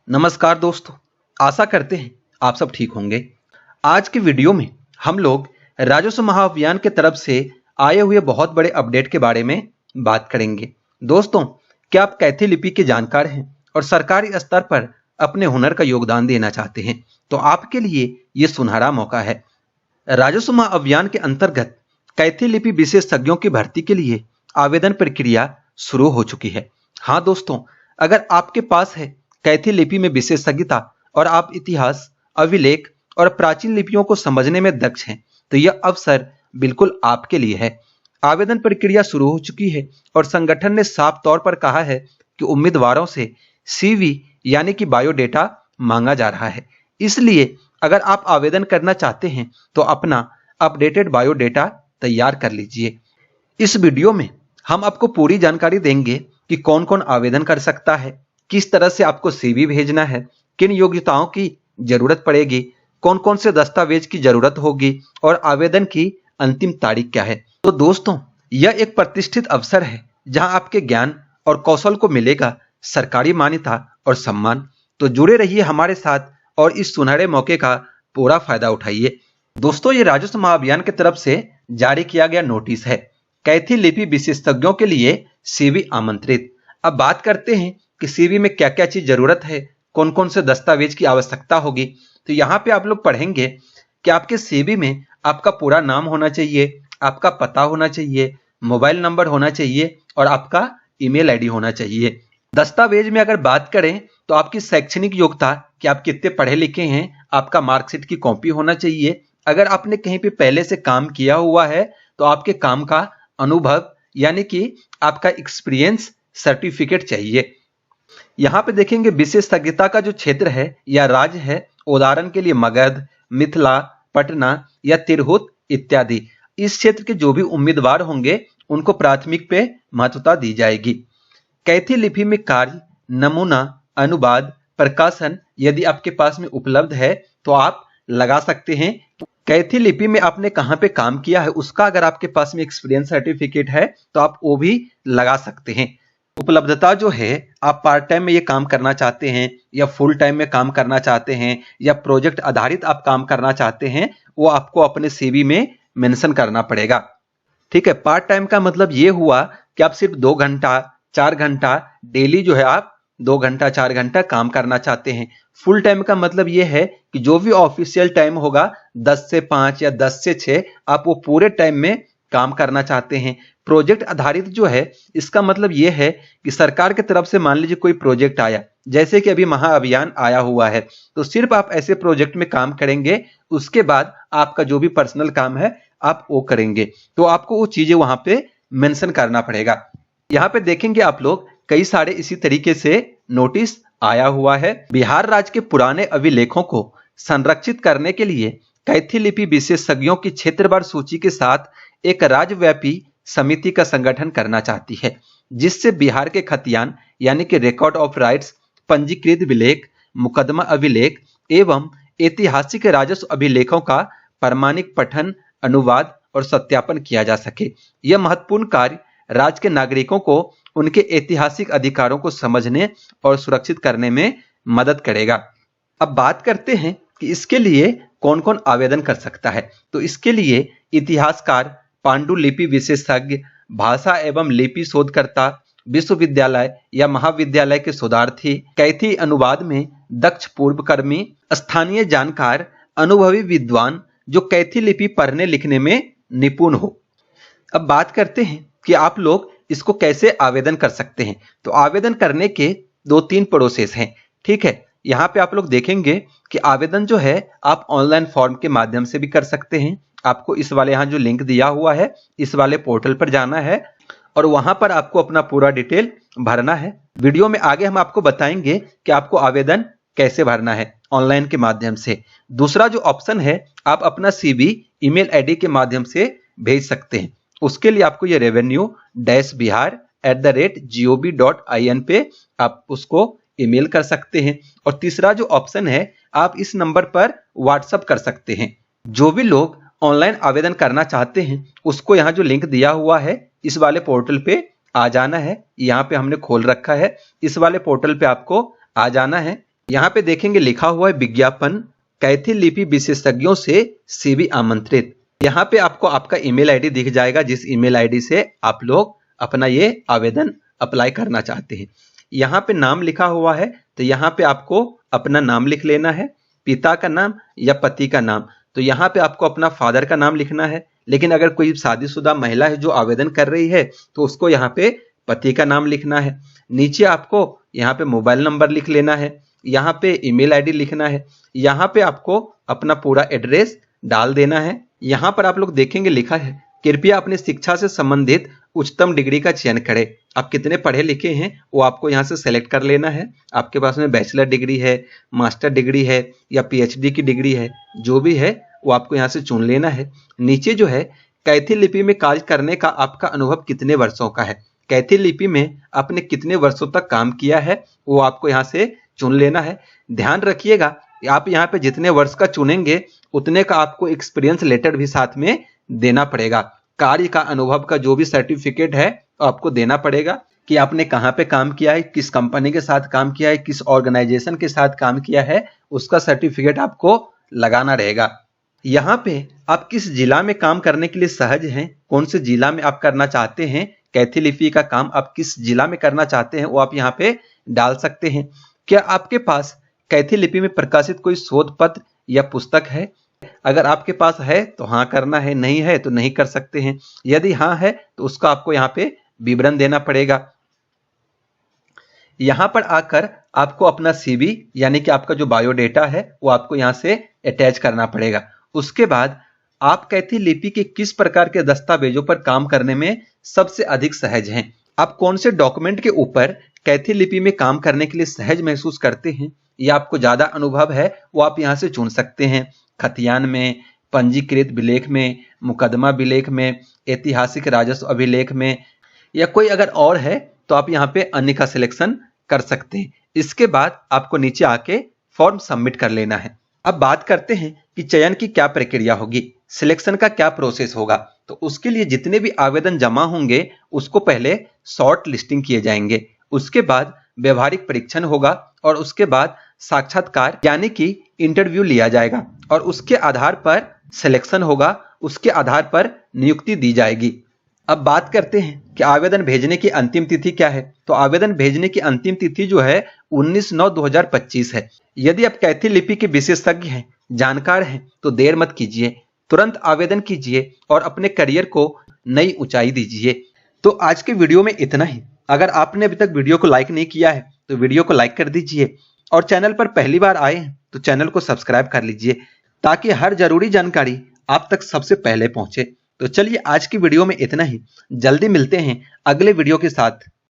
नमस्कार दोस्तों, आशा करते हैं आप सब ठीक होंगे। आज की वीडियो में हम लोग राजस्व महाअभियान के तरफ से आए हुए बहुत बड़े अपडेट के बारे में बात करेंगे। दोस्तों, क्या आप कैथी लिपि के जानकार हैं और सरकारी स्तर पर अपने हुनर का योगदान देना चाहते हैं तो आपके लिए ये सुनहरा मौका है। राजस्व महाअभियान के अंतर्गत कैथी लिपि विशेषज्ञों की भर्ती के लिए आवेदन प्रक्रिया शुरू हो चुकी है। हाँ दोस्तों, अगर आपके पास है कैथी लिपि में विशेषज्ञता और आप इतिहास, अभिलेख और प्राचीन लिपियों को समझने में दक्ष हैं तो यह अवसर बिल्कुल आपके लिए है। आवेदन प्रक्रिया शुरू हो चुकी है और संगठन ने साफ तौर पर कहा है कि उम्मीदवारों से सीवी यानी कि बायोडेटा मांगा जा रहा है। इसलिए अगर आप आवेदन करना चाहते हैं तो अपना अपडेटेड बायोडेटा तैयार कर लीजिए। इस वीडियो में हम आपको पूरी जानकारी देंगे कि कौन कौन आवेदन कर सकता है, किस तरह से आपको सीवी भेजना है, किन योग्यताओं की जरूरत पड़ेगी, कौन कौन से दस्तावेज की जरूरत होगी और आवेदन की अंतिम तारीख क्या है। तो दोस्तों, यह एक प्रतिष्ठित अवसर है जहां आपके ज्ञान और कौशल को मिलेगा सरकारी मान्यता और सम्मान। तो जुड़े रहिए हमारे साथ और इस सुनहरे मौके का पूरा फायदा उठाइए। दोस्तों, ये राजस्व महाअभियान की तरफ से जारी किया गया नोटिस है, कैथी लिपि विशेषज्ञों के लिए सीवी आमंत्रित। अब बात करते हैं कि सीवी में क्या क्या चीज जरूरत है, कौन कौन से दस्तावेज की आवश्यकता होगी। तो यहाँ पे आप लोग पढ़ेंगे कि आपके सीवी में आपका पूरा नाम होना चाहिए, आपका पता होना चाहिए, मोबाइल नंबर होना चाहिए और आपका ईमेल आईडी होना चाहिए। दस्तावेज में अगर बात करें तो आपकी शैक्षणिक योग्यता कि आप कितने पढ़े लिखे हैं, आपका मार्कशीट की कॉपी होना चाहिए। अगर आपने कहीं पे पहले से काम किया हुआ है तो आपके काम का अनुभव यानी कि आपका एक्सपीरियंस सर्टिफिकेट चाहिए। यहाँ पे देखेंगे विशेषज्ञता का जो क्षेत्र है या राज्य है, उदाहरण के लिए मगध, मिथिला, पटना या तिरहुत इत्यादि। इस क्षेत्र के जो भी उम्मीदवार होंगे उनको प्राथमिक पे महत्वता दी जाएगी। कैथी लिपि में कार्य, नमूना, अनुवाद, प्रकाशन यदि आपके पास में उपलब्ध है तो आप लगा सकते हैं। कैथी लिपि में आपने कहाँ पे काम किया है उसका अगर आपके पास में एक्सपीरियंस सर्टिफिकेट है तो आप वो भी लगा सकते हैं। उपलब्धता जो है, आप पार्ट टाइम में ये काम करना चाहते हैं या फुल टाइम में काम करना चाहते हैं या प्रोजेक्ट आधारित आप काम करना चाहते हैं, वो आपको अपने सीवी में मेंशन करना पड़ेगा। ठीक है, पार्ट टाइम का मतलब ये हुआ कि आप सिर्फ 2 घंटा 4 घंटा डेली जो है आप 2 घंटा 4 घंटा काम करना चाहते हैं। फुल टाइम का मतलब ये है कि जो भी ऑफिशियल टाइम होगा 10 से 5 या 10 से 6 आप वो पूरे टाइम में काम करना चाहते हैं। प्रोजेक्ट आधारित जो है इसका मतलब ये है कि सरकार की तरफ से मान लीजिए कोई प्रोजेक्ट आया, जैसे कि अभी महाअभियान आया हुआ है, तो सिर्फ आप ऐसे प्रोजेक्ट में काम करेंगे, उसके बाद आपका जो भी पर्सनल काम है आप वो करेंगे, तो आपको वो चीजें वहां पे मेंशन करना पड़ेगा। यहाँ पे देखेंगे आप लोग कई सारे इसी तरीके से नोटिस आया हुआ है। बिहार राज्य के पुराने अभिलेखों को संरक्षित करने के लिए कैथी लिपि विशेषज्ञों की क्षेत्रवार सूची के साथ एक राज्यव्यापी समिति का संगठन करना चाहती है, जिससे बिहार के खतियान यानी कि रिकॉर्ड ऑफ राइट्स, पंजीकृत विलेख, मुकदमा अभिलेख एवं ऐतिहासिक राजस्व अभिलेखों का प्रामाणिक पठन, अनुवाद और सत्यापन किया जा सके। यह महत्वपूर्ण कार्य राज्य के नागरिकों को उनके ऐतिहासिक अधिकारों को समझने और सुरक्षित करने में मदद करेगा। अब बात करते हैं कि इसके लिए कौन कौन आवेदन कर सकता है। तो इसके लिए इतिहासकार, पांडुलिपि विशेषज्ञ, भाषा एवं लिपि शोधकर्ता, विश्वविद्यालय या महाविद्यालय के शोधार्थी, कैथी अनुवाद में दक्ष पूर्वकर्मी, स्थानीय जानकार, अनुभवी विद्वान जो कैथी लिपि पढ़ने लिखने में निपुण हो। अब बात करते हैं कि आप लोग इसको कैसे आवेदन कर सकते हैं। तो आवेदन करने के 2-3 प्रोसेस हैं। ठीक है, यहाँ पे आप लोग देखेंगे कि आवेदन जो है आप ऑनलाइन फॉर्म के माध्यम से भी कर सकते हैं। आपको इस वाले यहाँ जो लिंक दिया हुआ है इस वाले पोर्टल पर जाना है और वहां पर आपको अपना पूरा डिटेल भरना है। वीडियो में आगे हम आपको बताएंगे कि आपको आवेदन कैसे भरना है ऑनलाइन के माध्यम से। दूसरा जो ऑप्शन है, आप अपना सीवी ईमेल आईडी के माध्यम से भेज सकते हैं। उसके लिए आपको ये revenue-bihar@gov.in पे आप उसको ईमेल कर सकते हैं। और तीसरा जो ऑप्शन है, आप इस नंबर पर व्हाट्सएप कर सकते हैं। जो भी लोग ऑनलाइन आवेदन करना चाहते हैं उसको यहाँ जो लिंक दिया हुआ है इस वाले पोर्टल पे आ जाना है। यहाँ पे हमने खोल रखा है, इस वाले पोर्टल पे आपको आ जाना है। यहाँ पे देखेंगे लिखा हुआ है विज्ञापन, कैथी लिपि विशेषज्ञों से सीवी आमंत्रित। यहाँ पे आपको आपका ईमेल आईडी दिख जाएगा, जिस ईमेल आईडी से आप लोग अपना ये आवेदन अप्लाई करना चाहते हैं। यहाँ पे नाम लिखा हुआ है, तो यहाँ पे आपको अपना नाम लिख लेना है, पिता का नाम या पति का नाम। तो यहाँ पे आपको अपना फादर का नाम लिखना है, लेकिन अगर कोई शादीशुदा महिला है जो आवेदन कर रही है तो उसको यहाँ पे पति का नाम लिखना है। नीचे आपको यहाँ पे मोबाइल नंबर लिख लेना है, यहाँ पे ईमेल आईडी लिखना है, यहाँ पे आपको अपना पूरा एड्रेस डाल देना है। यहाँ पर आप लोग देखेंगे लिखा है कृपया अपनी शिक्षा से संबंधित उच्चतम डिग्री का चयन करें। आप कितने पढ़े लिखे हैं वो आपको यहाँ से सेलेक्ट कर लेना है। आपके पास में बैचलर डिग्री है, मास्टर डिग्री है या पीएचडी की डिग्री है, जो भी है वो आपको यहाँ से चुन लेना है। नीचे जो है कैथी लिपि में कार्य करने का आपका अनुभव कितने वर्षों का है, कैथी लिपि में आपने कितने वर्षों तक काम किया है वो आपको यहाँ से चुन लेना है। ध्यान रखिएगा आप यहाँ पे जितने वर्ष का चुनेंगे उतने का आपको एक्सपीरियंस लेटर भी साथ में देना पड़ेगा। कार्य का अनुभव का जो भी सर्टिफिकेट है आपको देना पड़ेगा कि आपने कहाँ पे काम किया है, किस कंपनी के साथ काम किया है, किस ऑर्गेनाइजेशन के साथ काम किया है, उसका सर्टिफिकेट आपको लगाना रहेगा। यहाँ पे आप किस जिला में काम करने के लिए सहज हैं, कौन से जिला में आप करना चाहते हैं, कैथी लिपि का काम आप किस जिला में करना चाहते हैं वो आप यहाँ पे डाल सकते हैं। क्या आपके पास कैथी लिपि में प्रकाशित कोई शोध पत्र या पुस्तक है? अगर आपके पास है तो हाँ करना है, नहीं है तो नहीं कर सकते हैं। यदि हाँ है तो उसका आपको यहाँ पे विवरण देना पड़ेगा। यहाँ पर आकर आपको अपना सीवी यानी कि आपका जो बायोडेटा है वो आपको यहाँ से अटैच करना पड़ेगा। उसके बाद आप कैथी लिपि के किस प्रकार के दस्तावेजों पर काम करने में सबसे अधिक सहज हैं, आप कौन से डॉक्यूमेंट के ऊपर कैथी लिपि में काम करने के लिए सहज महसूस करते हैं या आपको ज्यादा अनुभव है वो आप यहाँ से चुन सकते हैं। खतियान में, पंजीकृत विलेख में, मुकदमा विलेख में, ऐतिहासिक राजस्व अभिलेख में या कोई अगर और है तो आप यहाँ पे अन्य का सिलेक्शन कर सकते हैं। इसके बाद आपको नीचे आके फॉर्म सबमिट कर लेना है। अब बात करते हैं कि चयन की क्या प्रक्रिया होगी, सिलेक्शन का क्या प्रोसेस होगा। तो उसके लिए जितने भी आवेदन जमा होंगे उसको पहले शॉर्ट लिस्टिंग किए जाएंगे, उसके बाद व्यवहारिक परीक्षण होगा और उसके बाद साक्षात्कार यानी कि इंटरव्यू लिया जाएगा और उसके आधार पर सिलेक्शन होगा, उसके आधार पर नियुक्ति दी जाएगी। अब बात करते हैं कि आवेदन भेजने की अंतिम तिथि क्या है। तो आवेदन भेजने की अंतिम तिथि जो है 19/9/2025 है। यदि आप कैथी लिपि के विशेषज्ञ हैं, जानकार हैं तो देर मत कीजिए, तुरंत आवेदन कीजिए और अपने करियर को नई ऊंचाई दीजिए। तो आज के वीडियो में इतना ही। अगर आपने अभी तक वीडियो को लाइक नहीं किया है तो वीडियो को लाइक कर दीजिए और चैनल पर पहली बार आए हैं तो चैनल को सब्सक्राइब कर लीजिए ताकि हर जरूरी जानकारी आप तक सबसे पहले पहुंचे। तो चलिए आज की वीडियो में इतना ही, जल्दी मिलते हैं अगले वीडियो के साथ।